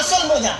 আসল মজা।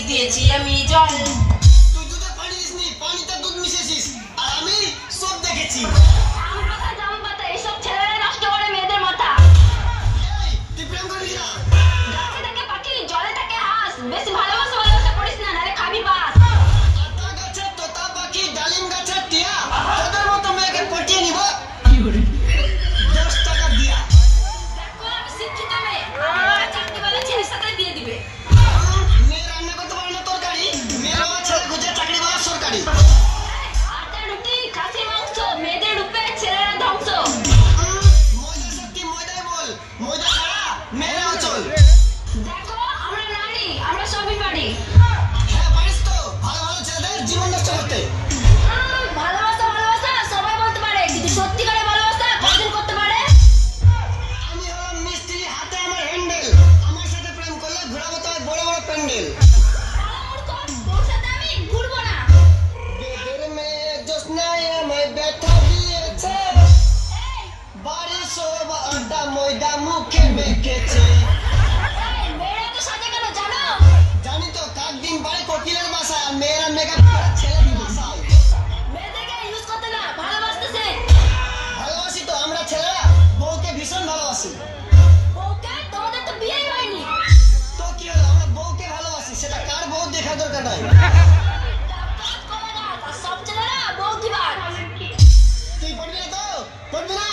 দিয়েছি আমি জল, তুই দুধে পানি দিসনি, পানিতে দুধ মিশিয়েছিস, আর আমি সব দেখেছি। জাম পাতা এসব ছেলেরা নষ্ট করে মেয়েদের মাথা। এই তুই প্রেম করবি না? গাছে থাকে পাখি, জলে থাকে হাঁস, বেশি ভালোবাসা করিস না, নারে খাবি বাস। আতা গাছে তোতা পাখি, ডালিম গাছে টিয়া, তোদের মতো মেয়েকে পটিয়ে নিব 10 টাকা দিয়া। দেখো আমি শিক্ষিত মেয়ে, আমার চাকরিওয়ালা ছেলের সাথে বিয়ে দিবে। আটা রুটি খাসি মাংস, মেয়েদের রূপে ছেলেরা ধ্বংস। মজা সত্যি ময়দাই বল, ময়দা ছাড়া মেয়েরাও চল। দেখো আমরা নারী, আমরা সবই পারি। হ্যাঁ পারিস তো, ভালো ভালো ছেলেদের জীবন নষ্ট করতে। ভালোবাসা সবাই বলতে পারে, কিন্তু সত্যিকারের ভালোবাসা কয়জন করতে পারে? আমি হলাম মিস্ত্রি, হাতে আমার হ্যান্ডেল, আমার সাথে প্রেম করলে ঘোরাবো তো বড় বড় প্যান্ডেল। তোর সাথে আমি ঘুরবো না। বেদের মেয়ে জোসনায় আমায় ব্যথা দিয়েছে, বাড়ির সব আটা ময়দা মুখে মেখেছে। মেয়েরা তো সাজে কেন জানো? জানি তো, কাক দিন বাড়ি কোকিলের বাসায়, আর মেয়েরা মেকআপ করে ছেলেদের বাসায়। মেয়েদেরকে ইউজ করতে না, ভালোবাসতেছে। ভালোবাসি তো, আমরা ছেলেরা বউকে ভীষণ ভালোবাসি। ওকে তোমাদের তো বিয়েই হয়নি। তো কি হলো, আমরা বউকে ভালোবাসি, সেটা কার বউ দেখা দরকার নাই। সব ছেলেরা বউ দিবার। তুই পড়বি না তো? পড়বি না?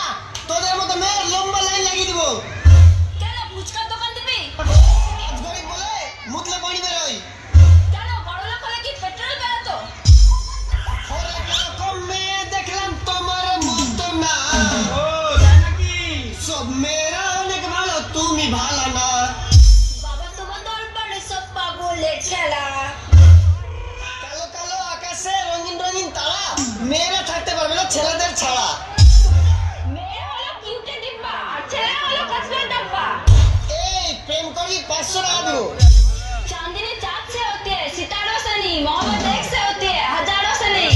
তোদের মতো মেয়ের লম্বা লাইন লাগিয়ে দিব। কেন ফুচকার দোকান দিবি? আজ গরিব বলে মুতলে পানি বেরোয়। কেন বড়লোক হলে কি পেট্রোল বেরোতো? অনেক রকম মেয়ে দেখলাম, তোমার মতো না। সব মেয়েরা অনেক ভালো, তুমি ভালো না। বাবা তোমার দরবারে সব পাগলের খেলা। কালো কালো আকাশে রঙিন রঙিন তারা, মেয়েরা থাকতে পারবে না ছেলেদের ছাড়া। মেয়ে হলো কিউটে ডিব্বা, আর ছেলে হলো কাশ্মীর ডাব্বা। এই প্রেম করি 500 টাকা দেবো। चांदनी चाँद से होती है, सितारों से नहीं, मोहब्बत एक से होती है, हजारों से नहीं।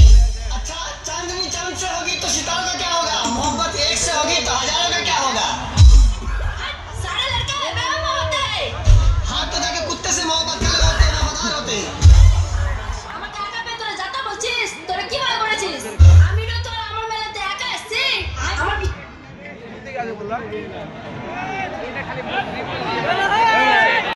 अच्छा, चांदनी चांद से होगी तो सितारों का क्या होगा? मोहब्बत एक से होगी तो हजारों का क्या होगा? सारे लड़के बेवफा होते हैं। हाँ तो जाके कुत्ते से मोहब्बत कर ले, होते हैं वफादार होते हैं। আমাকে একা পেয়ে তোরা যাতা বলছিস? তোরা কি মনে করেছিস? আমি তো তোরা আমার মেলাতে একা এসছি? আমার